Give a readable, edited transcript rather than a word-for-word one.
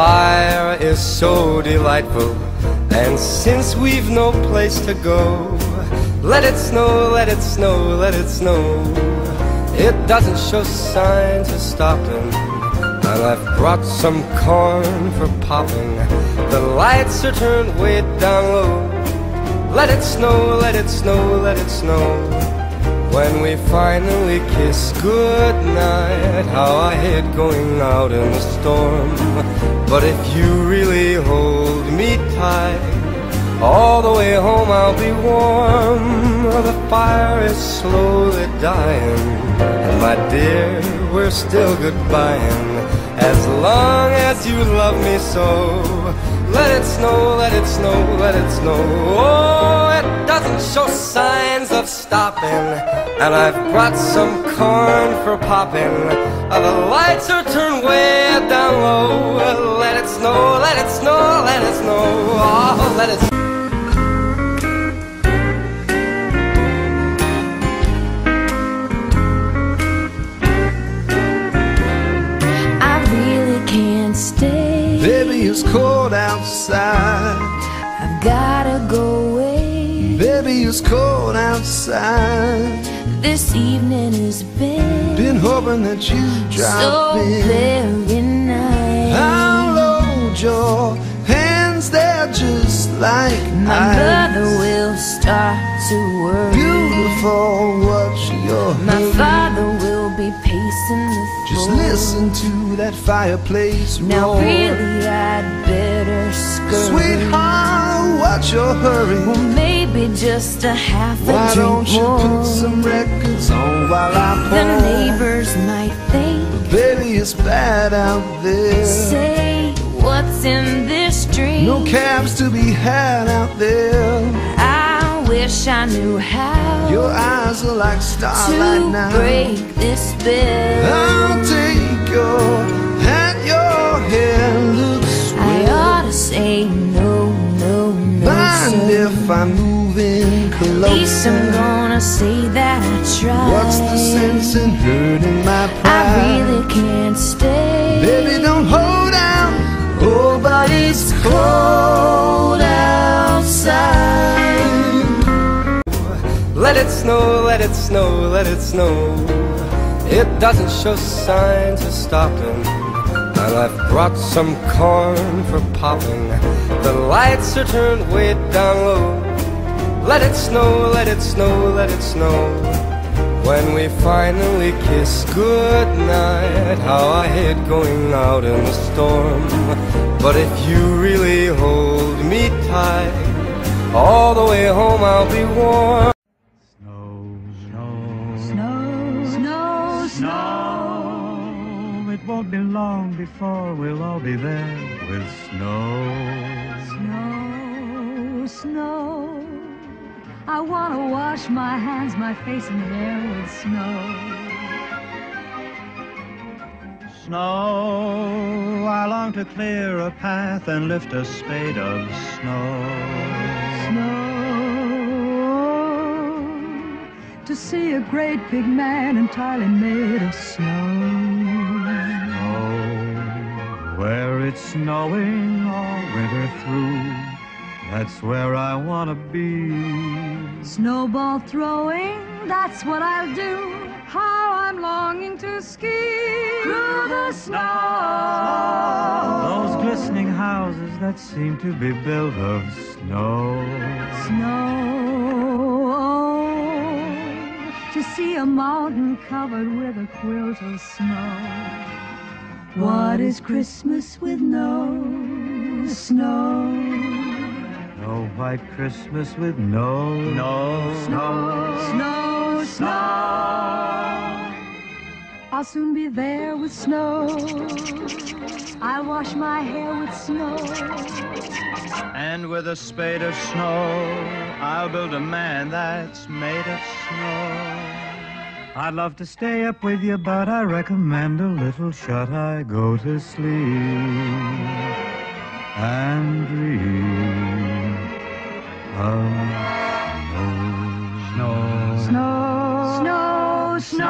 fire is so delightful, and since we've no place to go, let it snow, let it snow, let it snow. It doesn't show signs of stopping, and I've brought some corn for popping. The lights are turned way down low. Let it snow, let it snow, let it snow. When we finally kiss goodnight, how I hate going out in the storm. But if you really hold me tight, all the way home I'll be warm. The fire is slowly dying, and my dear, we're still goodbying. As long as you love me so, let it snow, let it snow, let it snow. Oh, it doesn't show signs of stopping, and I've brought some corn for popping. The lights are turned way down low. Let it snow, let it snow, let it snow. Oh, let it snow. Stay. Baby, it's cold outside. I've gotta go away. Baby, it's cold outside. This evening has been hoping that you drop so in. very nice. I'll load your hands there just like My ice. mother will start to worry. Beautiful, what's your My hurry? father will be pacing the floor. Just listen to that fireplace roar. Now really I'd better scurry. Sweetheart, what's your hurry? Well, maybe just a half a Why drink don't you more. put some records on while I pour? The neighbors might think, baby, it's bad out there. say, what's in this drink? No cabs to be had out there. I wish I knew how Your eyes are like starlight to now. break this spell. I'll take your hat, your hair looks I ought to say no, no, no, mind sir. if I'm moving At least closer? I'm gonna say that I tried. What's the sense in hurting my I pride? really can't stay. Baby, don't hold out. Oh, but it's cold outside. Let it snow, let it snow, let it snow. It doesn't show signs of stopping, and I've brought some corn for popping. The lights are turned way down low. Let it snow, let it snow, let it snow. When we finally kiss goodnight, how I hate going out in the storm. But if you really hold me tight, all the way home I'll be warm. Snow, it won't be long before we'll all be there with snow. Snow, snow, I want to wash my hands, my face and hair with snow. Snow, I long to clear a path and lift a spade of snow. Snow, to see a great big man entirely made of snow. Snow, where it's snowing all winter through, that's where I want to be. Snowball throwing, that's what I'll do. How I'm longing to ski through the snow. Those glistening houses that seem to be built of snow. Snow, to see a mountain covered with a quilt of snow. What is Christmas with no snow? No white Christmas with no Snow, snow, snow. I'll soon be there with snow. I'll wash my hair with snow. And with a spade of snow, I'll build a man that's made of snow. I'd love to stay up with you, but I recommend a little shut-eye. Go to sleep and dream of snow. Snow, snow, snow.